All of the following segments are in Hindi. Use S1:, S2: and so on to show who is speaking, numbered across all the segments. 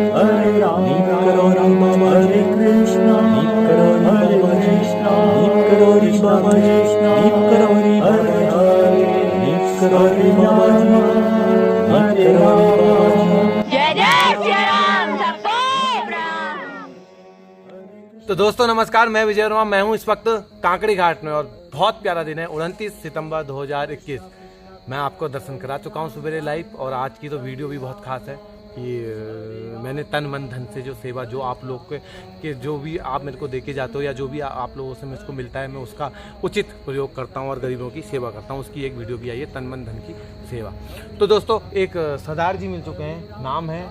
S1: हरे राम करो राम हरे कृष्णा करो हरे कृष्णा करो रे बाबा कृष्णा करो रे हरे हरे करो रे बाबा हरे राम।
S2: जय जय श्री राम सबको प्रणाम।
S3: तो दोस्तों नमस्कार, मैं विजय वर्मा। मैं हूं इस वक्त कांकड़ी घाट में और बहुत प्यारा दिन है 29 सितंबर 2021। मैं आपको दर्शन करा चुका हूं सवेरे लाइव और आज की तो वीडियो भी बहुत खास है कि मैंने तन मन धन से जो सेवा जो आप लोग के जो भी आप मेरे को देके जाते हो या जो भी आप लोगों से मुझको मिलता है मैं उसका उचित प्रयोग करता हूं और गरीबों की सेवा करता हूं। उसकी एक वीडियो भी आई है, तन मन धन की सेवा। तो दोस्तों एक सरदार जी मिल चुके हैं, नाम है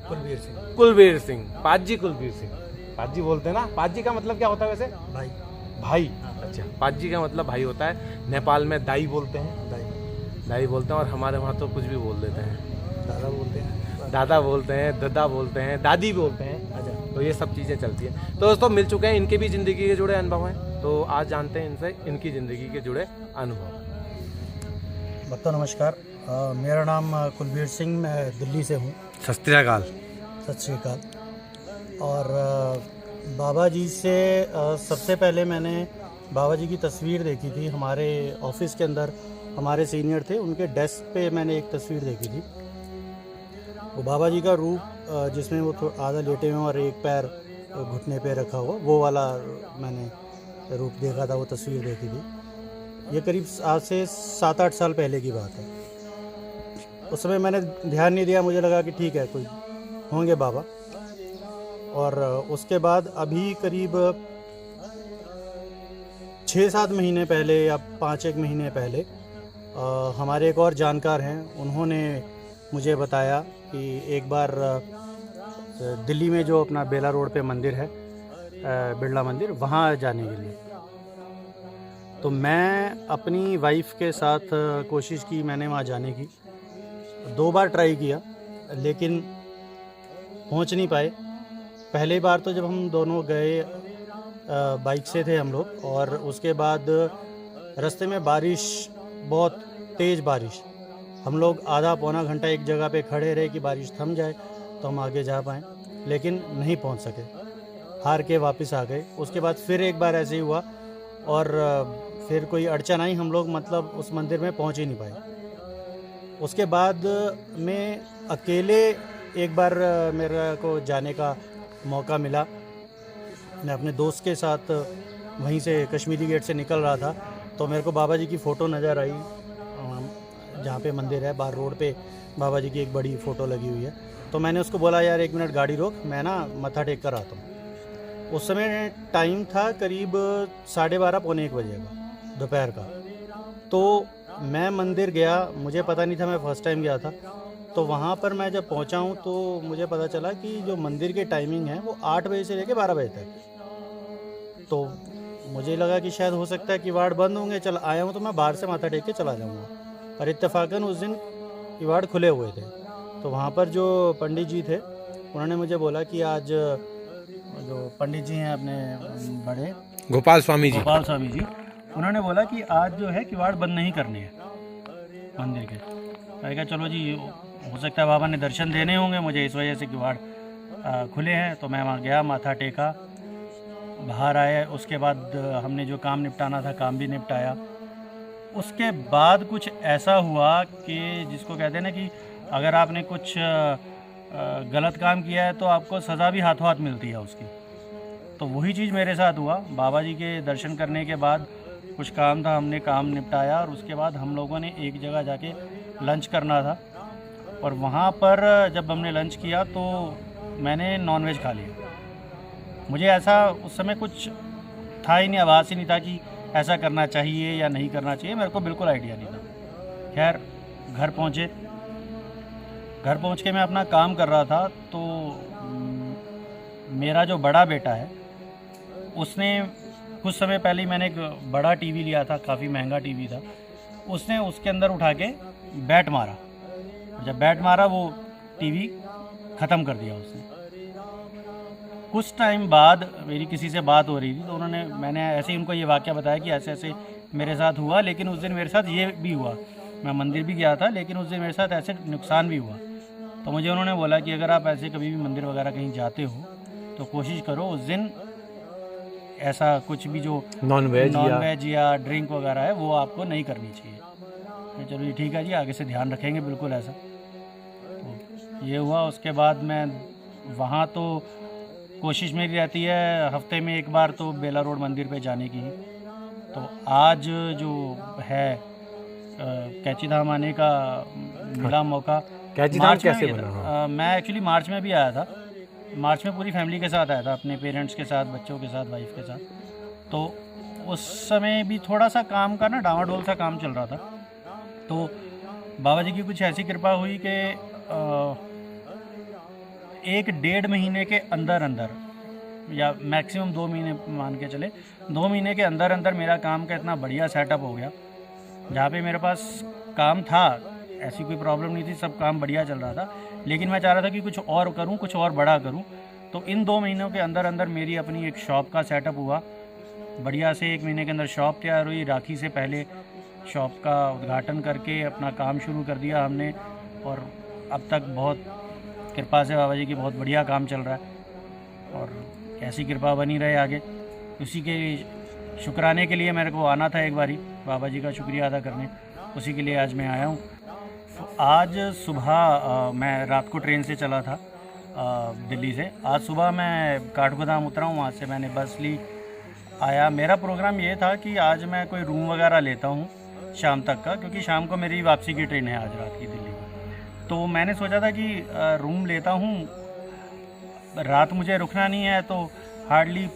S4: कुलवीर सिंह।
S3: कुलवीर सिंह, पाजी कुलवीर सिंह। पाजी बोलते हैं ना, पाजी का मतलब क्या होता है वैसे?
S4: भाई।
S3: भाई, अच्छा। पाजी का मतलब भाई होता है। नेपाल में दाई बोलते हैं, दाई बोलते हैं और हमारे वहाँ तो कुछ भी बोल देते हैं।
S4: दादा बोलते हैं,
S3: दादा बोलते हैं, दादा बोलते हैं, दादी बोलते हैं।
S4: अच्छा।
S3: तो ये सब चीज़ें चलती हैं। तो दोस्तों मिल चुके हैं, इनके भी ज़िंदगी के जुड़े अनुभव हैं। तो आज जानते हैं इनसे इनकी ज़िंदगी के जुड़े अनुभव।
S4: बच्चों नमस्कार। मेरा नाम कुलवीर सिंह, मैं दिल्ली से हूँ।
S3: सत श्री अकाल।
S4: सत श्री अकाल। और बाबा जी से सबसे पहले मैंने बाबा जी की तस्वीर देखी थी। हमारे ऑफिस के अंदर हमारे सीनियर थे, उनके डेस्क पे मैंने एक तस्वीर देखी थी। वो बाबा जी का रूप जिसमें वो आधा लेटे हुए और एक पैर घुटने पे रखा हुआ, वो वाला मैंने रूप देखा था, वो तस्वीर देखी थी। ये करीब आज से 7-8 साल पहले की बात है। उस समय मैंने ध्यान नहीं दिया, मुझे लगा कि ठीक है कोई होंगे बाबा। और उसके बाद अभी करीब 6-7 महीने पहले या 5-1 महीने पहले हमारे एक और जानकार हैं, उन्होंने मुझे बताया कि एक बार दिल्ली में जो अपना बेला रोड पे मंदिर है, बिरला मंदिर, वहाँ जाने के लिए। तो मैं अपनी वाइफ के साथ कोशिश की, मैंने वहाँ जाने की 2 बार ट्राई किया लेकिन पहुँच नहीं पाए। पहली बार तो जब हम दोनों गए, बाइक से थे हम लोग, और उसके बाद रास्ते में बारिश, बहुत तेज़ बारिश, हम लोग आधा पौना घंटा एक जगह पे खड़े रहे कि बारिश थम जाए तो हम आगे जा पाएँ, लेकिन नहीं पहुंच सके, हार के वापस आ गए। उसके बाद फिर एक बार ऐसे ही हुआ और फिर कोई अड़चन आई, हम लोग मतलब उस मंदिर में पहुंच ही नहीं पाए। उसके बाद मैं अकेले एक बार मेरे को जाने का मौका मिला। मैं अपने दोस्त के साथ वहीं से कश्मीरी गेट से निकल रहा था तो मेरे को बाबा जी की फ़ोटो नज़र आई, जहाँ पे मंदिर है बाहर रोड पे बाबा जी की एक बड़ी फ़ोटो लगी हुई है। तो मैंने उसको बोला, यार 1 मिनट गाड़ी रोक, मैं ना मत्था टेक कर आता हूँ। उस समय टाइम था करीब 12:30 पौने 1 बजे का दोपहर का। तो मैं मंदिर गया, मुझे पता नहीं था, मैं फ़र्स्ट टाइम गया था। तो वहाँ पर मैं जब पहुँचा हूँ तो मुझे पता चला कि जो मंदिर की टाइमिंग है वो 8 बजे से लेकर 12 बजे तक। तो मुझे लगा कि शायद हो सकता है किवाड़ बंद होंगे, चल आया हूँ तो मैं बाहर से माथा टेक के चला जाऊँगा। और इत्तेफाकन उस दिन किवाड़ खुले हुए थे। तो वहाँ पर जो पंडित जी थे उन्होंने मुझे बोला कि आज जो पंडित जी हैं अपने बड़े
S3: गोपाल स्वामी जी,
S4: उन्होंने बोला कि आज जो है किवाड़ बंद नहीं करने हैं मंदिर के। मैंने कहा चलो जी, हो सकता है बाबा ने दर्शन देने होंगे मुझे, इस वजह से किवाड़ खुले हैं। तो मैं वहाँ गया, माथा टेका, बाहर आए। उसके बाद हमने जो काम निपटाना था काम भी निपटाया। उसके बाद कुछ ऐसा हुआ कि जिसको कहते हैं ना कि अगर आपने कुछ गलत काम किया है तो आपको सज़ा भी हाथों हाथ मिलती है उसकी। तो वही चीज़ मेरे साथ हुआ। बाबा जी के दर्शन करने के बाद कुछ काम था, हमने काम निपटाया और उसके बाद हम लोगों ने एक जगह जाके लंच करना था। और वहाँ पर जब हमने लंच किया तो मैंने नॉनवेज खा लिया। मुझे ऐसा उस समय कुछ था ही नहीं, आभास ही नहीं था कि ऐसा करना चाहिए या नहीं करना चाहिए, मेरे को बिल्कुल आइडिया नहीं था। खैर घर पहुँचे, घर पहुँच के मैं अपना काम कर रहा था तो मेरा जो बड़ा बेटा है उसने कुछ समय पहले ही मैंने एक बड़ा टीवी लिया था, काफ़ी महंगा टीवी था, उसने उसके अंदर उठा के बैट मारा। जब बैट मारा वो टीवी ख़त्म कर दिया उसने। कुछ टाइम बाद मेरी किसी से बात हो रही थी तो मैंने ऐसे ही उनको ये वाक़या बताया कि ऐसे ऐसे मेरे साथ हुआ, लेकिन उस दिन मेरे साथ ये भी हुआ। मैं मंदिर भी गया था लेकिन उस दिन मेरे साथ ऐसे नुकसान भी हुआ। तो मुझे उन्होंने बोला कि अगर आप ऐसे कभी भी मंदिर वगैरह कहीं जाते हो तो कोशिश करो उस दिन ऐसा कुछ भी जो
S3: नॉन वेज
S4: या ड्रिंक वगैरह है वो आपको नहीं करनी चाहिए। मैं चलो ये ठीक है जी, आगे से ध्यान रखेंगे बिल्कुल ऐसा। तो ये हुआ। उसके बाद मैं वहाँ तो कोशिश मेरी रहती है हफ्ते में एक बार तो बेला रोड मंदिर पे जाने की। तो आज जो है कैची धाम आने का मिला मौका।
S3: कैची धाम कैसे बना?
S4: मैं एक्चुअली मार्च में भी आया था। मार्च में पूरी फैमिली के साथ आया था, अपने पेरेंट्स के साथ, बच्चों के साथ, वाइफ के साथ। तो उस समय भी थोड़ा सा काम का ना डामाडोल सा काम चल रहा था। तो बाबा जी की कुछ ऐसी कृपा हुई कि 1-1.5 महीने के अंदर अंदर, या मैक्सिमम 2 महीने मान के चले, 2 महीने के अंदर अंदर मेरा काम का इतना बढ़िया सेटअप हो गया। जहाँ पे मेरे पास काम था, ऐसी कोई प्रॉब्लम नहीं थी, सब काम बढ़िया चल रहा था, लेकिन मैं चाह रहा था कि कुछ और करूँ, कुछ और बड़ा करूँ। तो इन 2 महीनों के अंदर अंदर मेरी अपनी एक शॉप का सेटअप हुआ बढ़िया से। 1 महीने के अंदर शॉप तैयार हुई। राखी से पहले शॉप का उद्घाटन करके अपना काम शुरू कर दिया हमने, और अब तक बहुत कृपा से बाबा जी की बहुत बढ़िया काम चल रहा है। और ऐसी कृपा बनी रहे आगे, उसी के शुक्राने के लिए मेरे को आना था एक बारी, बाबा जी का शुक्रिया अदा करने। उसी के लिए आज मैं आया हूँ। आज सुबह मैं रात को ट्रेन से चला था दिल्ली से। आज सुबह मैं काठगोदाम उतरा हूँ, वहाँ से मैंने बस ली, आया। मेरा प्रोग्राम ये था कि आज मैं कोई रूम वगैरह लेता हूँ शाम तक का, क्योंकि शाम को मेरी वापसी की ट्रेन है आज रात की दिल्ली में। तो मैंने सोचा था कि रूम लेता हूँ, रात मुझे रुकना नहीं है, तो हार्डली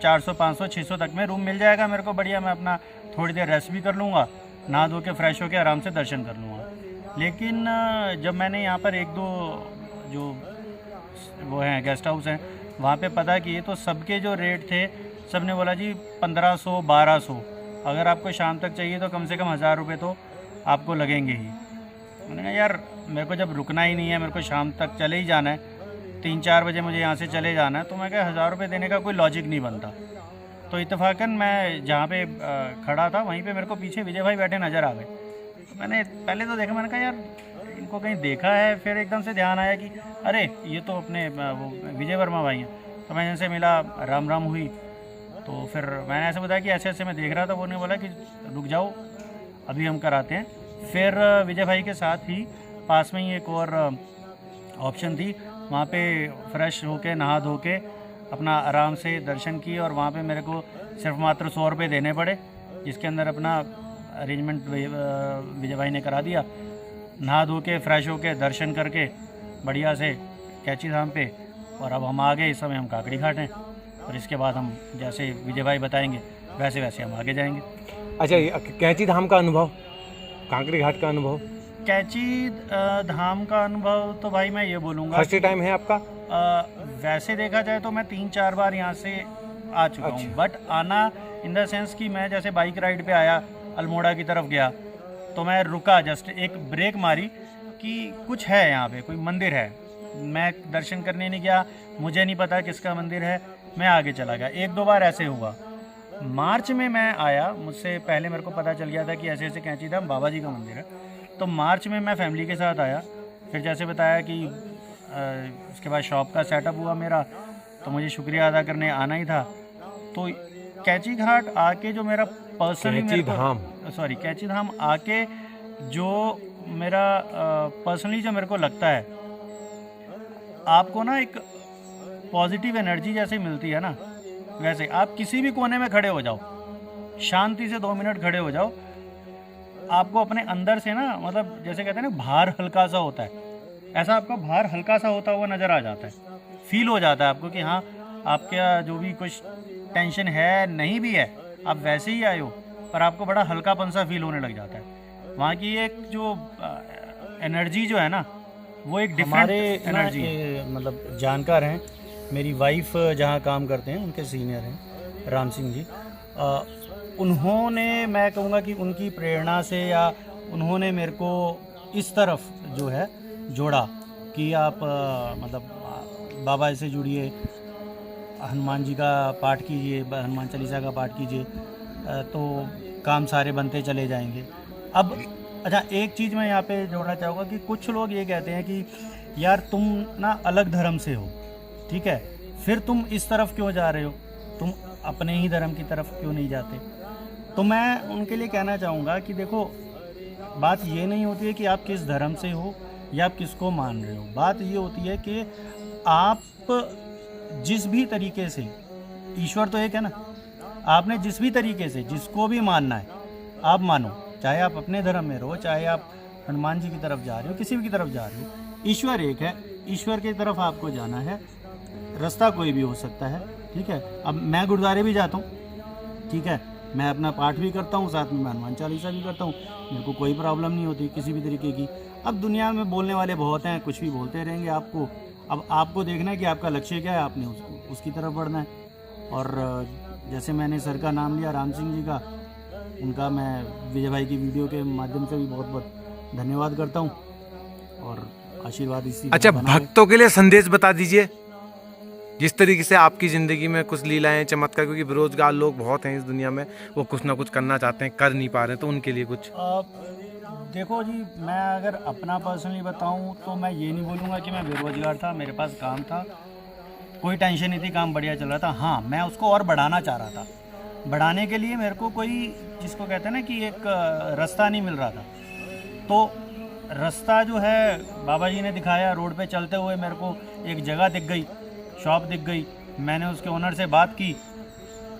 S4: 400, 500, 600 तक में रूम मिल जाएगा मेरे को बढ़िया। मैं अपना थोड़ी देर रेस्ट भी कर लूँगा, नहा धो के फ्रेश होकर आराम से दर्शन कर लूँगा। लेकिन जब मैंने यहाँ पर 1-2 जो वो हैं गेस्ट हाउस हैं वहाँ पे पता किए, तो सबके जो रेट थे, सब ने बोला जी 1500, 1200। अगर आपको शाम तक चाहिए तो कम से कम 1000 रुपये तो आपको लगेंगे ही। मैंने कहा यार मेरे को जब रुकना ही नहीं है, मेरे को शाम तक चले ही जाना है, 3-4 बजे मुझे यहाँ से चले जाना है, तो मैं कहा 1000 रुपये देने का कोई लॉजिक नहीं बनता। तो इत्तेफाकन मैं जहाँ पे खड़ा था वहीं पे मेरे को पीछे विजय भाई बैठे नज़र आ गए। तो मैंने पहले तो देखा, मैंने कहा यार इनको कहीं देखा है। फिर एकदम से ध्यान आया कि अरे ये तो अपने वो विजय वर्मा भाई हैं। तो मैं इनसे मिला, राम राम हुई। तो फिर मैंने ऐसे बताया कि ऐसे ऐसे मैं देख रहा था। वो उन्होंने बोला कि रुक जाओ अभी हम कराते हैं। फिर विजय भाई के साथ ही पास में ही एक और ऑप्शन थी, वहाँ पे फ्रेश होके नहा धो के अपना आराम से दर्शन किए। और वहाँ पे मेरे को सिर्फ मात्र 100 रुपये देने पड़े, जिसके अंदर अपना अरेंजमेंट विजय भाई ने करा दिया। नहा धो के फ्रेश होके दर्शन करके बढ़िया से कैची धाम पे। और अब हम आ गए, इस समय हम काकड़ी घाट हैं, और इसके बाद हम जैसे विजय भाई बताएंगे वैसे वैसे हम आगे जाएंगे।
S3: अच्छा, कैची धाम का अनुभव, कांकड़ी घाट का अनुभव?
S4: कैची धाम का अनुभव तो भाई मैं ये बोलूँगा,
S3: फर्स्ट टाइम है आपका?
S4: वैसे देखा जाए तो मैं 3-4 बार यहाँ से आ चुका हूँ। बट आना इन द सेंस कि मैं जैसे बाइक राइड पे आया, अल्मोड़ा की तरफ गया, तो मैं रुका, जस्ट एक ब्रेक मारी कि कुछ है यहाँ पे, कोई मंदिर है। मैं दर्शन करने नहीं गया, मुझे नहीं पता किसका मंदिर है, मैं आगे चला गया। 1-2 बार ऐसे हुआ। मार्च में मैं आया, मुझसे पहले मेरे को पता चल गया था कि ऐसे ऐसे कैंची धाम बाबा जी का मंदिर है। तो मार्च में मैं फैमिली के साथ आया। फिर जैसे बताया कि उसके बाद शॉप का सेटअप हुआ मेरा, तो मुझे शुक्रिया अदा करने आना ही था। तो कैची घाट आके जो मेरा पर्सनली कैची धाम आके जो मेरा पर्सनली जो मेरे को लगता है, आपको ना एक पॉजिटिव एनर्जी जैसे मिलती है ना, वैसे आप किसी भी कोने में खड़े हो जाओ, शांति से 2 मिनट खड़े हो जाओ, आपको अपने अंदर से ना, मतलब जैसे कहते हैं ना भार हल्का सा होता है, ऐसा आपका भार हल्का सा होता हुआ नज़र आ जाता है। फील हो जाता है आपको कि हाँ आपका जो भी कुछ टेंशन है, नहीं भी है, आप वैसे ही आए हो, पर आपको बड़ा हल्कापन सा फील होने लग जाता है। वहाँ की एक जो एनर्जी जो है ना, वो एक डिफरेंट एनर्जी है। मतलब जानकार हैं, मेरी वाइफ जहाँ काम करते हैं उनके सीनियर हैं राम सिंह जी। उन्होंने, मैं कहूँगा कि उनकी प्रेरणा से, या उन्होंने मेरे को इस तरफ जो है जोड़ा कि आप मतलब बाबा से जुड़िए, हनुमान जी का पाठ कीजिए, हनुमान चालीसा का पाठ कीजिए, तो काम सारे बनते चले जाएंगे। अब अच्छा, एक चीज़ मैं यहाँ पे जोड़ना चाहूँगा कि कुछ लोग ये कहते हैं कि यार तुम ना अलग धर्म से हो, ठीक है, फिर तुम इस तरफ क्यों जा रहे हो, तुम अपने ही धर्म की तरफ क्यों नहीं जाते। तो मैं उनके लिए कहना चाहूँगा कि देखो, बात ये नहीं होती है कि आप किस धर्म से हो या आप किसको मान रहे हो। बात ये होती है कि आप जिस भी तरीके से, ईश्वर तो एक है ना, आपने जिस भी तरीके से जिसको भी मानना है आप मानो, चाहे आप अपने धर्म में रहो, चाहे आप हनुमान जी की तरफ जा रहे हो, किसी भी की तरफ जा रहे हो, ईश्वर एक है, ईश्वर की तरफ आपको जाना है। रास्ता कोई भी हो सकता है, ठीक है। अब मैं गुरुद्वारे भी जाता हूँ, ठीक है, मैं अपना पाठ भी करता हूँ, साथ में मैं हनुमान चालीसा भी करता हूँ, मेरे को कोई प्रॉब्लम नहीं होती किसी भी तरीके की। अब दुनिया में बोलने वाले बहुत हैं, कुछ भी बोलते रहेंगे आपको। अब आपको देखना है कि आपका लक्ष्य क्या है, आपने उसकी तरफ बढ़ना है। और जैसे मैंने सर का नाम लिया, राम सिंह जी का, उनका मैं विजय भाई की वीडियो के माध्यम से भी बहुत बहुत धन्यवाद करता हूँ और आशीर्वाद इसी।
S3: अच्छा, भक्तों के लिए संदेश बता दीजिए, जिस तरीके से आपकी ज़िंदगी में कुछ लीलाएं, चमत्कार, क्योंकि बेरोजगार लोग बहुत हैं इस दुनिया में, वो कुछ ना कुछ करना चाहते हैं, कर नहीं पा रहे, तो उनके लिए कुछ।
S4: देखो जी, मैं अगर अपना पर्सनली बताऊं तो मैं ये नहीं बोलूँगा कि मैं बेरोजगार था, मेरे पास काम था, कोई टेंशन नहीं थी, काम बढ़िया चल रहा था। हाँ, मैं उसको और बढ़ाना चाह रहा था। बढ़ाने के लिए मेरे को कोई, जिसको कहते हैं ना कि एक रास्ता नहीं मिल रहा था। तो रास्ता जो है बाबा जी ने दिखाया। रोड पे चलते हुए मेरे को एक जगह दिख गई, शॉप दिख गई, मैंने उसके ओनर से बात की,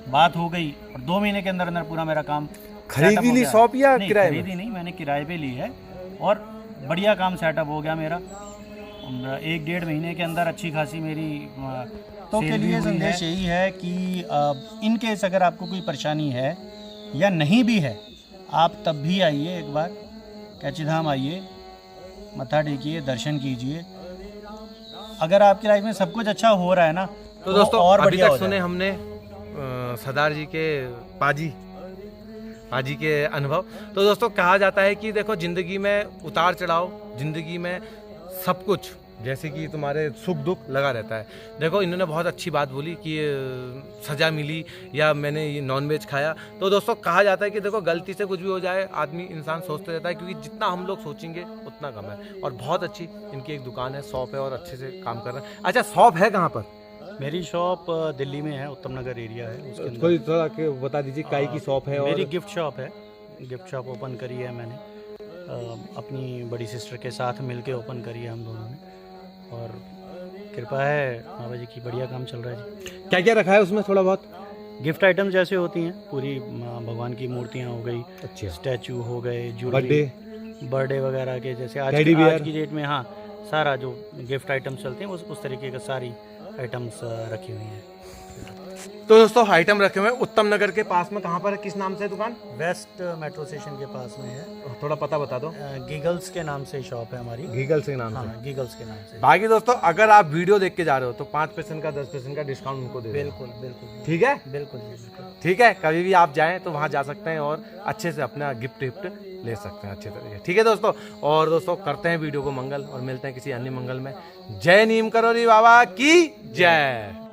S4: बात हो गई और 2 महीने के अंदर अंदर पूरा मेरा काम
S3: खरीदी ली शॉप या किराए में?
S4: खरीदी नहीं, मैंने किराए पे ली है और बढ़िया काम सेटअप हो गया मेरा। 1-1.5 महीने के अंदर अच्छी खासी मेरी तो के लिए संदेश यही है कि इन केस अगर आपको कोई परेशानी है या नहीं भी है, आप तब भी आइए, एक बार कैची धाम आइए, मत्था टेकिए, दर्शन कीजिए। अगर आपकी लाइफ में सब कुछ अच्छा हो रहा है ना,
S3: तो दोस्तों
S4: और
S3: अभी
S4: बढ़िया
S3: तक
S4: हो
S3: सुने
S4: जाएगा।
S3: हमने सरदार जी के पाजी के अनुभव। तो दोस्तों कहा जाता है कि देखो, जिंदगी में उतार चढ़ाव, जिंदगी में सब कुछ जैसे कि तुम्हारे सुख दुख लगा रहता है। देखो, इन्होंने बहुत अच्छी बात बोली कि सज़ा मिली या मैंने ये नॉनवेज खाया। तो दोस्तों कहा जाता है कि देखो, गलती से कुछ भी हो जाए, आदमी इंसान सोचते रहता है, क्योंकि जितना हम लोग सोचेंगे उतना कम है। और बहुत अच्छी इनकी एक दुकान है, शॉप है और अच्छे से काम कर रहे हैं। अच्छा, शॉप है कहाँ पर?
S4: मेरी शॉप दिल्ली में है, उत्तम नगर एरिया है, उसके अंदर।
S3: कोई थोड़ा बता दीजिए, काई की शॉप है?
S4: मेरी
S3: और
S4: गिफ्ट शॉप है, गिफ्ट शॉप ओपन करी है मैंने, अपनी बड़ी सिस्टर के साथ मिलके ओपन करी है हम दोनों ने, और कृपा है बाबा जी की, बढ़िया काम चल रहा है जी।
S3: क्या क्या रखा है उसमें? थोड़ा बहुत
S4: गिफ्ट आइटम जैसे होती हैं, पूरी भगवान की मूर्तियाँ हो गई,
S3: अच्छा,
S4: स्टैचू हो गए, ज्वेलरी, बर्थडे वगैरह के, जैसे आज की डेट में, हाँ, सारा जो गिफ्ट आइटम्स चलते हैं उस तरीके का सारी आइटम्स रखी हुई हैं।
S3: तो दोस्तों आइटम रखे हुए हैं उत्तम नगर के पास में। कहाँ पर है, किस नाम से दुकान?
S4: वेस्ट मेट्रो स्टेशन के पास में है।
S3: थोड़ा पता बता दो।
S4: गीगल्स के नाम से शॉप है हमारी।
S3: गीगल्स के नाम से?
S4: हाँ, गीगल्स के नाम से।
S3: बाकी दोस्तों अगर आप वीडियो देख के जा रहे हो तो 5% का 10% का डिस्काउंट उनको दे।
S4: बिल्कुल बिल्कुल,
S3: ठीक है,
S4: बिल्कुल बिल्कुल,
S3: ठीक है। कभी भी आप जाएं तो वहाँ जा सकते हैं और अच्छे से अपना गिफ्ट ले सकते हैं अच्छे तरीके। ठीक है दोस्तों, और दोस्तों करते हैं वीडियो को मंगल और मिलते हैं किसी अन्य मंगल में। जय नीम करोली बाबा की जय।